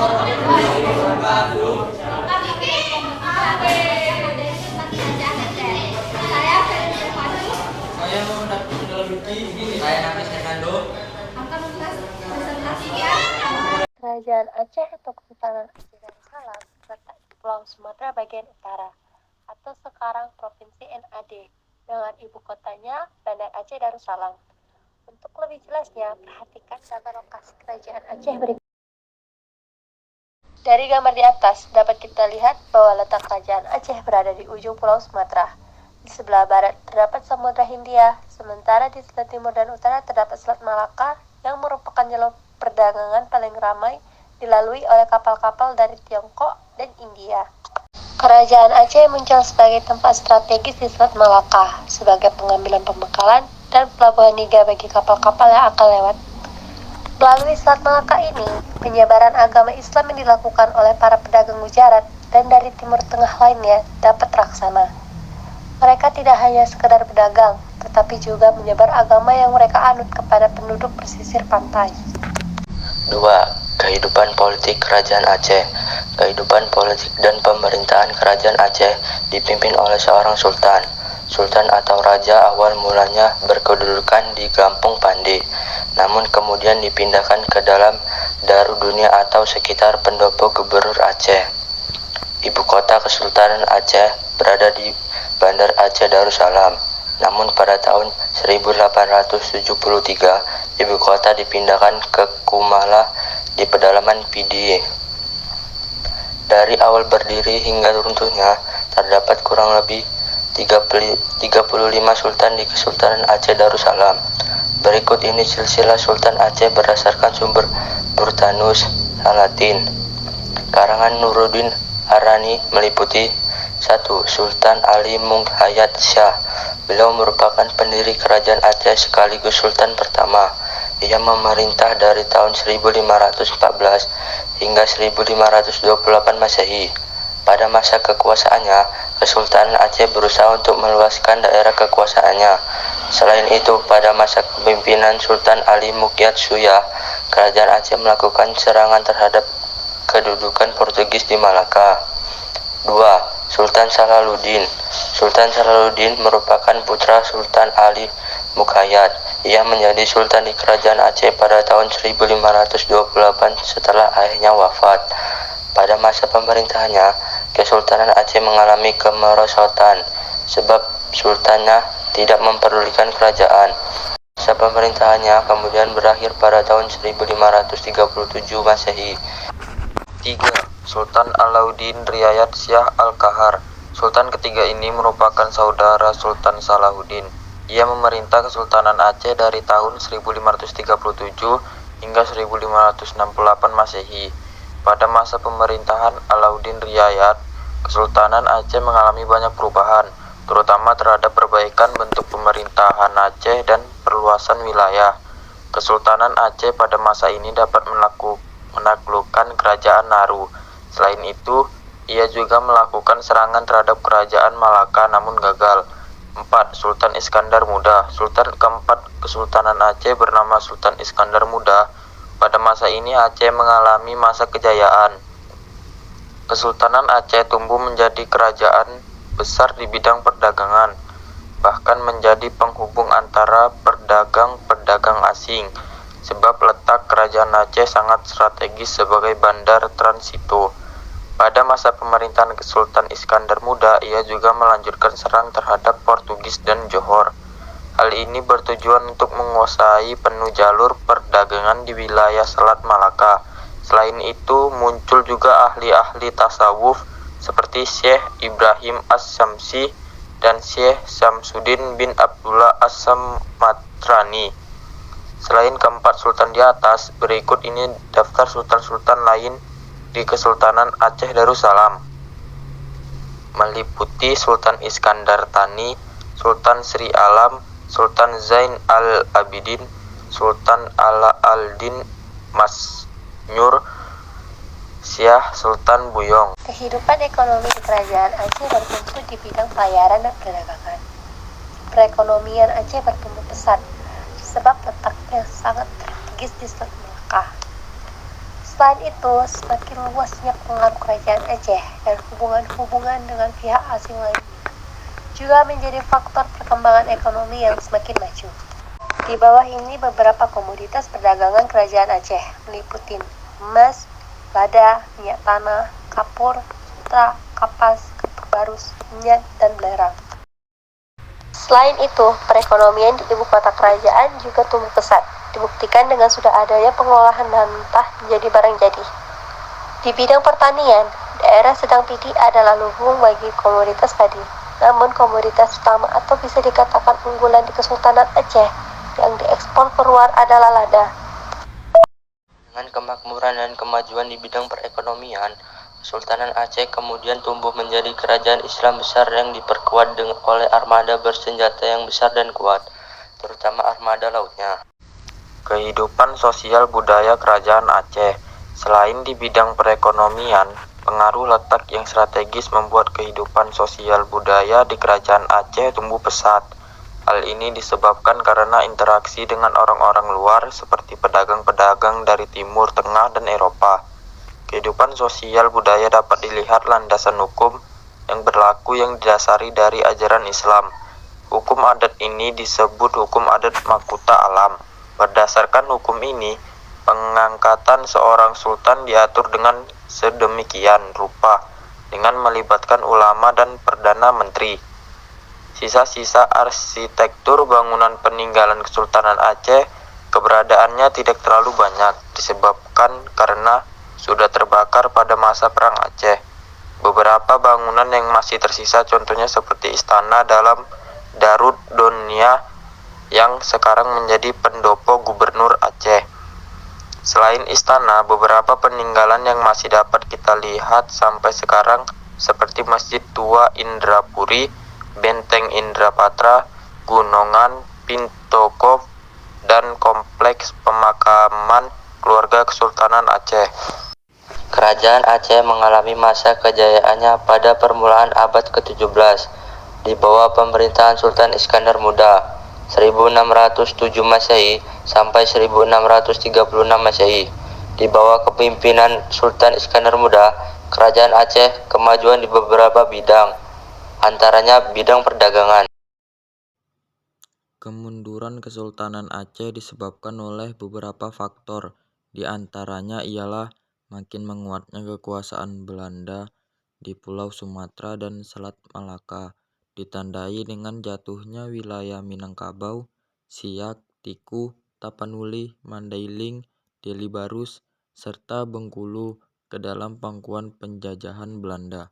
Saya mau meneliti ini. Saya namanya Fernando. Kerajaan Aceh atau Kesultanan Aceh Darussalam terletak di Pulau Sumatera bagian utara, atau sekarang Provinsi NAD, dengan ibu kotanya Bandar Aceh Darussalam. Untuk lebih jelasnya, perhatikan data lokasi kerajaan Aceh berikut. Dari gambar di atas, dapat kita lihat bahwa letak kerajaan Aceh berada di ujung Pulau Sumatera. Di sebelah barat terdapat Samudra Hindia, sementara di sebelah timur dan utara terdapat Selat Malaka yang merupakan jalur perdagangan paling ramai dilalui oleh kapal-kapal dari Tiongkok dan India. Kerajaan Aceh muncul sebagai tempat strategis di Selat Malaka, sebagai pengambilan pembekalan dan pelabuhan niaga bagi kapal-kapal yang akan lewat. Melalui Selat Malaka ini, penyebaran agama Islam yang dilakukan oleh para pedagang Gujarat dan dari Timur Tengah lainnya dapat terlaksana. Mereka tidak hanya sekedar pedagang, tetapi juga menyebar agama yang mereka anut kepada penduduk pesisir pantai. 2. Kehidupan politik Kerajaan Aceh. Kehidupan politik dan pemerintahan Kerajaan Aceh dipimpin oleh seorang sultan. Sultan atau raja awal mulanya berkedudukan di Kampung Pandi, namun kemudian dipindahkan ke dalam Darudunia atau sekitar pendopo Gubernur Aceh. Ibu kota Kesultanan Aceh berada di Bandar Aceh Darussalam. Namun pada tahun 1873, ibu kota dipindahkan ke Kumala di pedalaman Pidi. Dari awal berdiri hingga runtuhnya, terdapat kurang lebih 35 sultan di Kesultanan Aceh Darussalam. Berikut ini silsilah Sultan Aceh berdasarkan sumber Burtanus Salatin. Karangan Nuruddin Arani meliputi 1. Sultan Ali Munghayat Shah. Beliau merupakan pendiri Kerajaan Aceh sekaligus Sultan pertama. Ia memerintah dari tahun 1514 hingga 1528 Masehi. Pada masa kekuasaannya, Kesultanan Aceh berusaha untuk meluaskan daerah kekuasaannya. Selain itu, pada masa kepemimpinan Sultan Ali Mukyat Suyah, Kerajaan Aceh melakukan serangan terhadap kedudukan Portugis di Malaka. 2. Sultan Salaluddin. Sultan Salaluddin merupakan putra Sultan Ali Mughayat. Ia menjadi sultan di Kerajaan Aceh pada tahun 1528 setelah ayahnya wafat. Pada masa pemerintahannya, Kesultanan Aceh mengalami kemerosotan sebab sultannya tidak memperdulikan kerajaan. Masa pemerintahannya kemudian berakhir pada tahun 1537 Masehi. 3. Sultan Alauddin Riayat Shah Al-Kahar. Sultan ketiga ini merupakan saudara Sultan Salahuddin. Ia memerintah Kesultanan Aceh dari tahun 1537 hingga 1568 Masehi. Pada masa pemerintahan Alauddin Riayat, Kesultanan Aceh mengalami banyak perubahan, terutama terhadap perbaikan bentuk pemerintahan Aceh dan perluasan wilayah. Kesultanan Aceh pada masa ini dapat menaklukkan Kerajaan Naru. Selain itu, ia juga melakukan serangan terhadap Kerajaan Malaka namun gagal. 4. Sultan Iskandar Muda. Sultan keempat Kesultanan Aceh bernama Sultan Iskandar Muda. Pada masa ini Aceh mengalami masa kejayaan. Kesultanan Aceh tumbuh menjadi kerajaan besar di bidang perdagangan, bahkan menjadi penghubung antara pedagang-pedagang asing, sebab letak Kerajaan Aceh sangat strategis sebagai bandar transito. Pada masa pemerintahan Sultan Iskandar Muda, ia juga melanjutkan serang terhadap Portugis dan Johor. Hal ini bertujuan untuk menguasai penuh jalur perdagangan di wilayah Selat Malaka. Selain itu, muncul juga ahli-ahli tasawuf seperti Syekh Ibrahim As-Samsi dan Syekh Samsudin bin Abdullah As-Samatrani. Selain keempat sultan di atas, berikut ini daftar sultan-sultan lain di Kesultanan Aceh Darussalam. Meliputi Sultan Iskandar Thani, Sultan Sri Alam, Sultan Zain al-Abidin, Sultan Ala al-Din Masnyur, Syah Sultan Buyong. Kehidupan ekonomi di Kerajaan Aceh bertumpu di bidang pelayaran dan perdagangan. Perekonomian Aceh bertumbuh pesat sebab letaknya sangat strategis di Selat Melaka. Selain itu, semakin luasnya pengaruh kerajaan Aceh dan hubungan-hubungan dengan pihak asing lainnya juga menjadi faktor perkembangan ekonomi yang semakin maju. Di bawah ini beberapa komoditas perdagangan kerajaan Aceh, meliputi emas, lada, minyak tanah, kapur, sutra, kapas, kapur barus, minyak, dan belerang. Selain itu, perekonomian di ibu kota kerajaan juga tumbuh pesat, dibuktikan dengan sudah adanya pengolahan bahan mentah menjadi barang jadi. Di bidang pertanian, daerah Sedang Pidi adalah lumbung bagi komoditas padi. Namun komoditas utama atau bisa dikatakan unggulan di Kesultanan Aceh yang diekspor keluar adalah lada. Dengan kemakmuran dan kemajuan di bidang perekonomian, Kesultanan Aceh kemudian tumbuh menjadi kerajaan Islam besar yang diperkuat oleh armada bersenjata yang besar dan kuat, terutama armada lautnya. Kehidupan sosial budaya kerajaan Aceh. Selain di bidang perekonomian, pengaruh letak yang strategis membuat kehidupan sosial budaya di kerajaan Aceh tumbuh pesat. Hal ini disebabkan karena interaksi dengan orang-orang luar seperti pedagang-pedagang dari Timur Tengah dan Eropa. Kehidupan sosial budaya dapat dilihat landasan hukum yang berlaku yang didasari dari ajaran Islam. Hukum adat ini disebut hukum adat Makuta Alam. Berdasarkan hukum ini, pengangkatan seorang sultan diatur dengan sedemikian rupa dengan melibatkan ulama dan perdana menteri. Sisa-sisa arsitektur bangunan peninggalan Kesultanan Aceh keberadaannya tidak terlalu banyak disebabkan karena sudah terbakar pada masa Perang Aceh. Beberapa bangunan yang masih tersisa contohnya seperti istana dalam Darud Donia yang sekarang menjadi pendopo Gubernur Aceh. Selain istana, beberapa peninggalan yang masih dapat kita lihat sampai sekarang seperti Masjid Tua Indrapuri, Benteng Indrapatra, Gunungan Pintokov, dan kompleks pemakaman keluarga Kesultanan Aceh. Kerajaan Aceh mengalami masa kejayaannya pada permulaan abad ke-17 di bawah pemerintahan Sultan Iskandar Muda 1607 Masehi sampai 1636 Masehi. Di bawah kepemimpinan Sultan Iskandar Muda, Kerajaan Aceh kemajuan di beberapa bidang, antaranya bidang perdagangan. Kemunduran Kesultanan Aceh disebabkan oleh beberapa faktor, di antaranya ialah makin menguatnya kekuasaan Belanda di Pulau Sumatera dan Selat Malaka, ditandai dengan jatuhnya wilayah Minangkabau, Siak, Tiku, Tapanuli, Mandailing, Deli Barus, serta Bengkulu ke dalam pangkuan penjajahan Belanda.